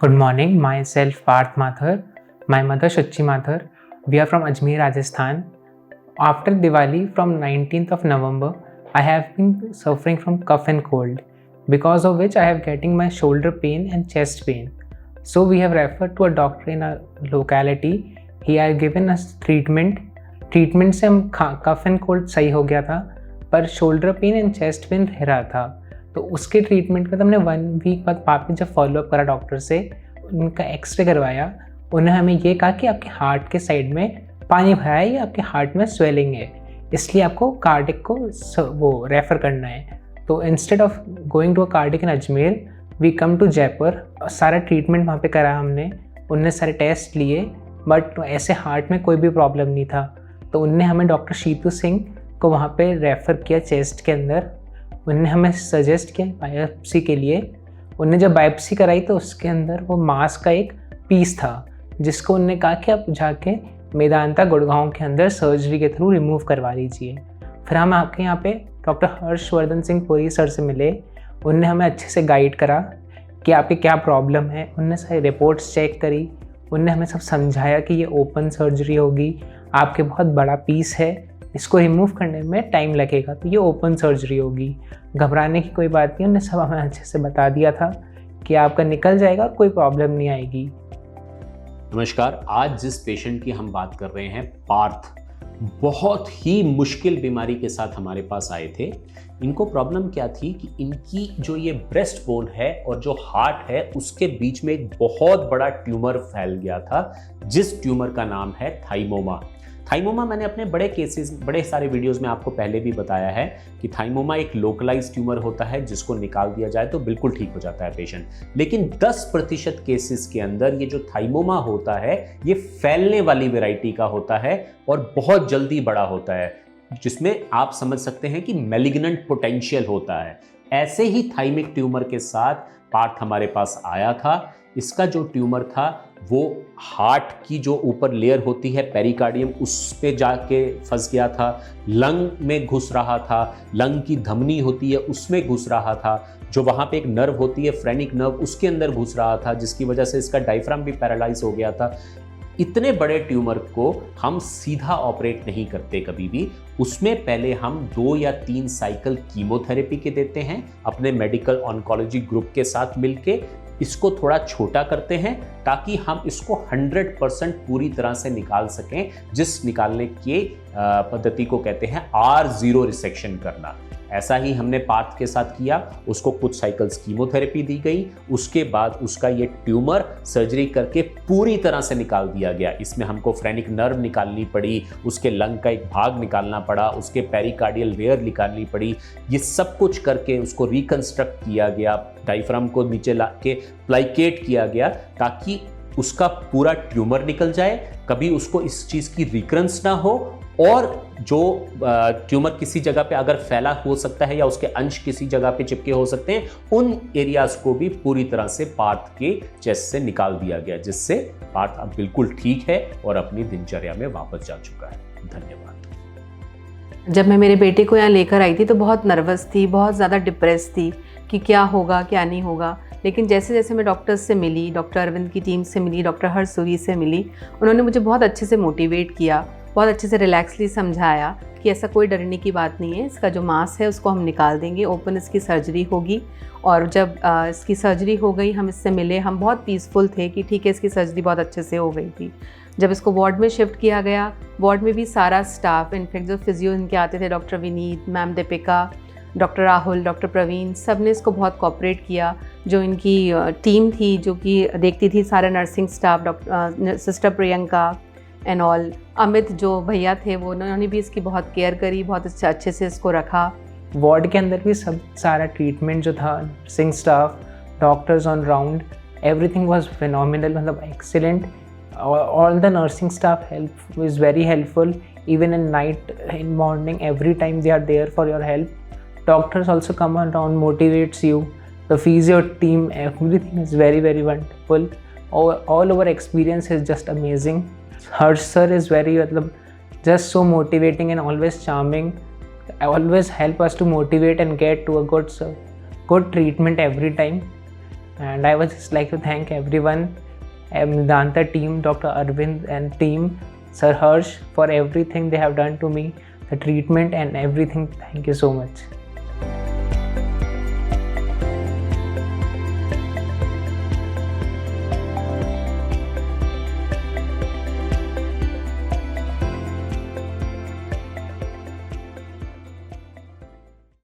Good morning, myself Parth Mathur, my mother Shuchi Mathur. We are from Ajmer, Rajasthan. After Diwali from 19th of November, I have been suffering from cough and cold, because of which I have getting my shoulder pain and chest pain. So we have referred to a doctor in our locality. He had given us treatment. Treatment से हम cough and cold सही हो गया था, पर shoulder pain and chest pain रह रहा था। तो उसके ट्रीटमेंट के तो हमने 1 वीक बाद वापस जब फॉलोअप करा डॉक्टर से, उनका एक्सरे करवाया, उन्होंने हमें ये कहा कि आपके हार्ट के साइड में पानी भरा है या आपके हार्ट में स्वेलिंग है, इसलिए आपको कार्डिक को वो रेफ़र करना है। तो instead of going to a cardiac in Ajmer, we come to Jaipur. सारा ट्रीटमेंट वहाँ पे करा हमने, उनने सारे टेस्ट लिए, बट ऐसे हार्ट में कोई भी प्रॉब्लम नहीं था। तो उनने हमें डॉक्टर शीतू सिंह को वहाँ पे रेफ़र किया चेस्ट के अंदर। उनने हमें सजेस्ट किया बायोप्सी के लिए। उनने जब बायोप्सी कराई तो उसके अंदर वो मांस का एक पीस था, जिसको उनने कहा कि आप जाके मेदांता गुड़गांव के अंदर सर्जरी के थ्रू रिमूव करवा लीजिए। फिर हम आपके यहाँ पे डॉक्टर हर्षवर्धन सिंह पुरी सर से मिले। उनने हमें अच्छे से गाइड करा कि आपकी क्या प्रॉब्लम है। उनने सारी रिपोर्ट्स चेक करी, उनने हमें सब समझाया कि ये ओपन सर्जरी होगी, आपके बहुत बड़ा पीस है, इसको रिमूव करने में टाइम लगेगा, तो ये ओपन सर्जरी होगी, घबराने की कोई बात नहीं। उन्होंने सब हमें अच्छे से बता दिया था कि आपका निकल जाएगा और कोई प्रॉब्लम नहीं आएगी। नमस्कार। आज जिस पेशेंट की हम बात कर रहे हैं, पार्थ, बहुत ही मुश्किल बीमारी के साथ हमारे पास आए थे। इनको प्रॉब्लम क्या थी कि इनकी जो ये ब्रेस्ट बोन है और जो हार्ट है, उसके बीच में एक बहुत बड़ा ट्यूमर फैल गया था, जिस ट्यूमर का नाम है थाइमोमा। थाइमोमा मैंने अपने बड़े सारे वीडियोस में आपको पहले भी बताया है कि थाइमोमा एक लोकलाइज ट्यूमर होता है, जिसको निकाल दिया जाए तो बिल्कुल ठीक हो जाता है पेशेंट। लेकिन 10% केसेस के अंदर ये जो थाइमोमा होता है, ये फैलने वाली वैरायटी का होता है और बहुत जल्दी बड़ा होता है, जिसमें आप समझ सकते हैं कि मैलिग्नेंट पोटेंशियल होता है। ऐसे ही थाइमिक ट्यूमर के साथ पार्थ हमारे पास आया था। इसका जो ट्यूमर था वो हार्ट की जो ऊपर लेयर होती है पेरिकार्डियम, उस पे जाके फंस गया था, लंग में घुस रहा था, लंग की धमनी होती है उसमें घुस रहा था, जो वहाँ पे एक नर्व होती है फ्रेनिक नर्व, उसके अंदर घुस रहा था, जिसकी वजह से इसका डायफ्राम भी पैरालाइज हो गया था। इतने बड़े ट्यूमर को हम सीधा ऑपरेट नहीं करते कभी भी, उसमें पहले हम 2 या 3 साइकिल कीमोथेरेपी के देते हैं अपने मेडिकल ऑन्कोलॉजी ग्रुप के साथ मिलके। इसको थोड़ा छोटा करते हैं ताकि हम इसको 100% पूरी तरह से निकाल सकें, जिस निकालने की पद्धति को कहते हैं R0 रिसेक्शन करना। ऐसा ही हमने पार्थ के साथ किया। उसको कुछ साइकिल्स कीमोथेरेपी दी गई, उसके बाद उसका ये ट्यूमर सर्जरी करके पूरी तरह से निकाल दिया गया। इसमें हमको फ्रेनिक नर्व निकालनी पड़ी, उसके लंग का एक भाग निकालना पड़ा, उसके पेरिकार्डियल लेयर निकालनी पड़ी। ये सब कुछ करके उसको रिकंस्ट्रक्ट किया गया, डायफ्राम को नीचे ला के प्लाइकेट किया गया ताकि उसका पूरा ट्यूमर निकल जाए, कभी उसको इस चीज़ की रिकरेंस ना हो, और जो ट्यूमर किसी जगह पे अगर फैला हो सकता है या उसके अंश किसी जगह पे चिपके हो सकते हैं, उन एरियाज को भी पूरी तरह से पार्थ के चेस्ट से निकाल दिया गया, जिससे पार्थ अब बिल्कुल ठीक है और अपनी दिनचर्या में वापस जा चुका है। धन्यवाद। जब मैं मेरे बेटे को यहाँ लेकर आई थी तो बहुत नर्वस थी, बहुत ज़्यादा डिप्रेस थी कि क्या होगा क्या नहीं होगा। लेकिन जैसे जैसे मैं डॉक्टर्स से मिली, डॉक्टर अरविंद की टीम से मिली, डॉक्टर हर्षसूरी से मिली, उन्होंने मुझे बहुत अच्छे से मोटिवेट किया, बहुत अच्छे से रिलैक्सली समझाया कि ऐसा कोई डरने की बात नहीं है, इसका जो मांस है उसको हम निकाल देंगे, ओपन इसकी सर्जरी होगी। और जब इसकी सर्जरी हो गई, हम इससे मिले, हम बहुत पीसफुल थे कि ठीक है, इसकी सर्जरी बहुत अच्छे से हो गई थी। जब इसको वार्ड में शिफ्ट किया गया, वार्ड में भी सारा स्टाफ, इनफैक्ट जो फिजियो इनके आते थे, doctor Vineet, ma'am Deepika, doctor Rahul, doctor Praveen, सब ने इसको बहुत कोऑपरेट किया। जो इनकी टीम थी जो कि देखती थी, सारा nursing staff, doctor sister Priyanka and all, Amit जो भैया थे वो, उन्होंने भी इसकी बहुत केयर करी, बहुत अच्छे से इसको रखा। वार्ड के अंदर भी सब सारा ट्रीटमेंट जो था, nursing staff, doctors on round, everything was phenomenal, मतलब excellent. All the nursing staff help is very helpful, even in night, in morning, every time they are there for your help. Doctors also come around, motivates you. The physio team, everything is very, very wonderful. All our experience is just amazing. Harsh sir is very, just so motivating and always charming. Always help us to motivate and get to a good treatment every time. And I would just like to thank everyone, Medanta team, Dr. Arvind and team, Sir Harsh, for everything they have done to me, the treatment and everything. Thank you so much.